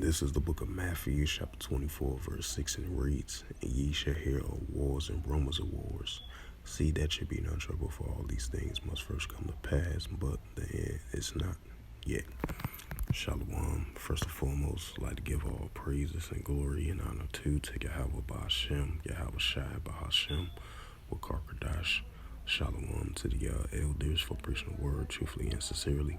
This is the book of Matthew, chapter 24, verse 6, and it reads, "And ye shall hear of wars and rumors of wars. See that ye be not troubled, for all these things must first come to pass, but the end is not yet." Shalom. First and foremost, I'd like to give all praises and glory and honor to Yahweh Ba'ashem, Yahweh Shai Ba'ashem, Wakar Kadash. Shalom to the elders for preaching the word truthfully and sincerely.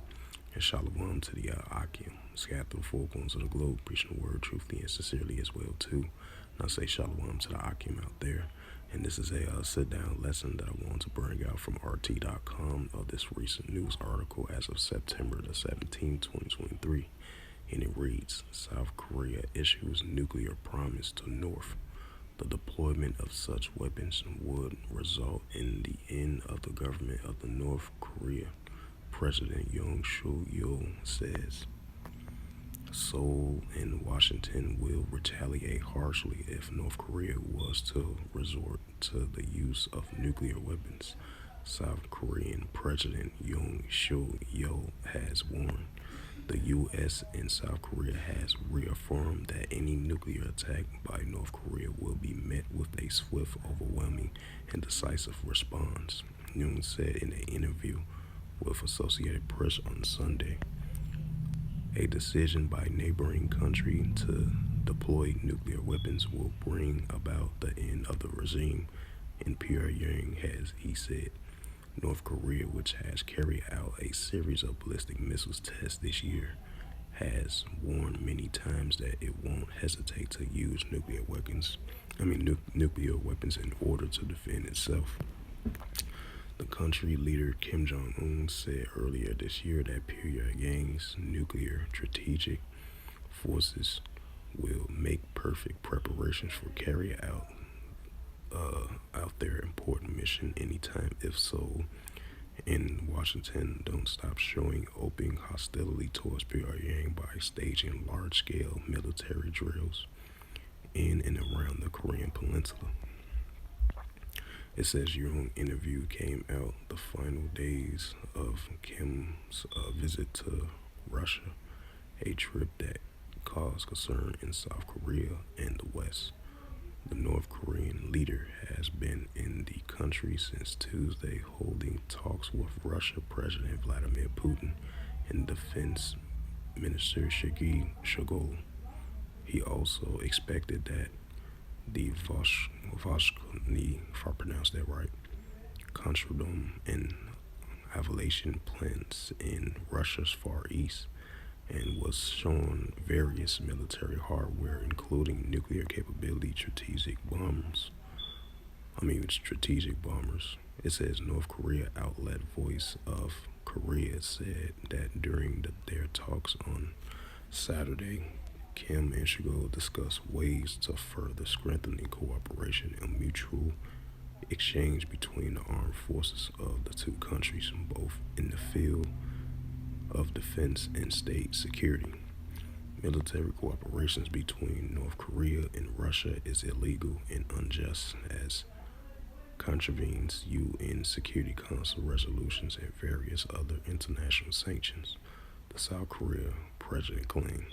And shalom to the Akim, scattered through the four corners of the globe, preaching the word truthfully and sincerely as well too. And I say shalom to the Akim out there. And this is a sit-down lesson that I want to bring out from RT.com of this recent news article as of September the 17th, 2023. And it reads, South Korea issues nuclear promise to North. The deployment of such weapons would result in the end of the government of the North Korea. President Yoon Suk-yeol says Seoul and Washington will retaliate harshly if North Korea was to resort to the use of nuclear weapons. South Korean President Yoon Suk-yeol has warned. The U.S. and South Korea has reaffirmed that any nuclear attack by North Korea will be met with a swift, overwhelming, and decisive response, Yoon said in an interview with Associated Press on Sunday. A decision by neighboring country to deploy nuclear weapons will bring about the end of the regime in Pyongyang, has he said. North Korea, which has carried out a series of ballistic missiles tests this year, has warned many times that it won't hesitate to use nuclear weapons in order to defend itself. The country leader Kim Jong-un said earlier this year that Pyongyang's nuclear strategic forces will make perfect preparations for carrying out their important mission anytime if Seoul and Washington don't stop showing open hostility towards Pyongyang by staging large-scale military drills in and around the Korean Peninsula. It says Yoon interview came out the final days of Kim's visit to Russia, a trip that caused concern in South Korea and the West. The North Korean leader has been in the country since Tuesday, holding talks with Russian President Vladimir Putin and Defense Minister Sergei Shoigu. He also expected that the Voshchny, if I pronounced that right, Kostrodom and aviation plants in Russia's Far East, and was shown various military hardware, including nuclear capability strategic bombers. It says North Korea outlet Voice of Korea said that during their talks on Saturday, Kim and Shoigu discussed ways to further strengthening cooperation and mutual exchange between the armed forces of the two countries, both in the field of defense and state security. Military cooperations between North Korea and Russia is illegal and unjust, as contravenes UN Security Council resolutions and various other international sanctions, the South Korea president claimed.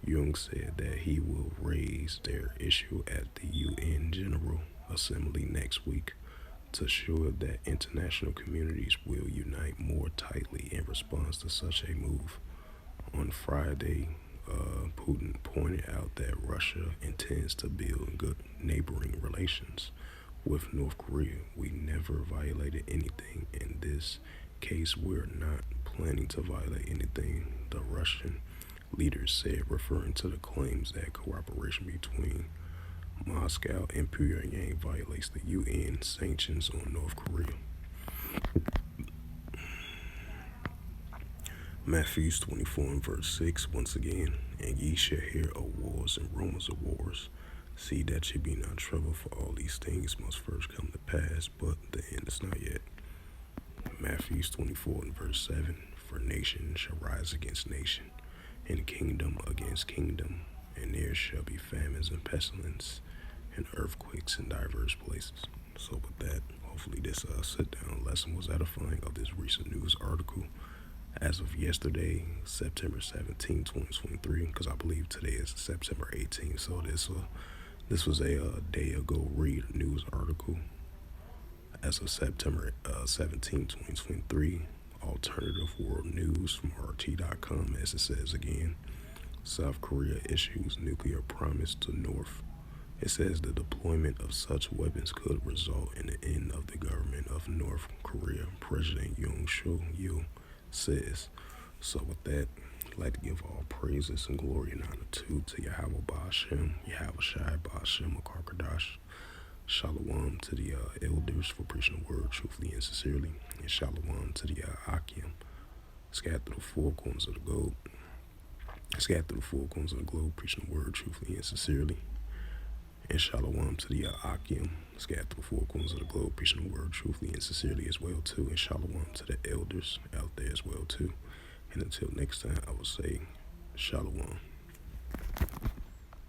Yoon said that he will raise their issue at the UN General Assembly next week to ensure that international communities will unite more tightly in response to such a move. On Friday, Putin pointed out that Russia intends to build good neighboring relations with North Korea. We never violated anything. In this case, we're not planning to violate anything, the Russian leader said, referring to the claims that cooperation between Moscow and Pyongyang violates the UN sanctions on North Korea. Matthew 24 and verse 6, once again, "And ye shall hear of wars and rumors of wars. See that ye be not troubled, for all these things must first come to pass, but the end is not yet." Matthew 24 and verse 7, "For nation shall rise against nation, and kingdom against kingdom, and there shall be famines and pestilence and earthquakes in diverse places." So with that, hopefully this sit-down lesson was edifying of this recent news article as of yesterday, September 17, 2023, because I believe today is September 18th. So this was a day ago read news article. As of September 17, 2023, alternative world news from RT.com, as it says again. South Korea issues nuclear promise to North. It says the deployment of such weapons could result in the end of the government of North Korea, President Yoon Suk-yeol says. So with that, I'd like to give all praises and glory and honor to Yahweh Ba'ashem, Yahweh Shai Ba'ashem Akarkadash. Shalom to the elders for preaching the word truthfully and sincerely. And shalom to the Akim, scattered through the four corners of the globe. Scattered through the four corners of the globe, preaching the word truthfully and sincerely. And shalom to the Akim, scattered through the four corners of the globe, preaching the word truthfully and sincerely as well too. And shalom to the elders out there as well too. And until next time, I will say shalom.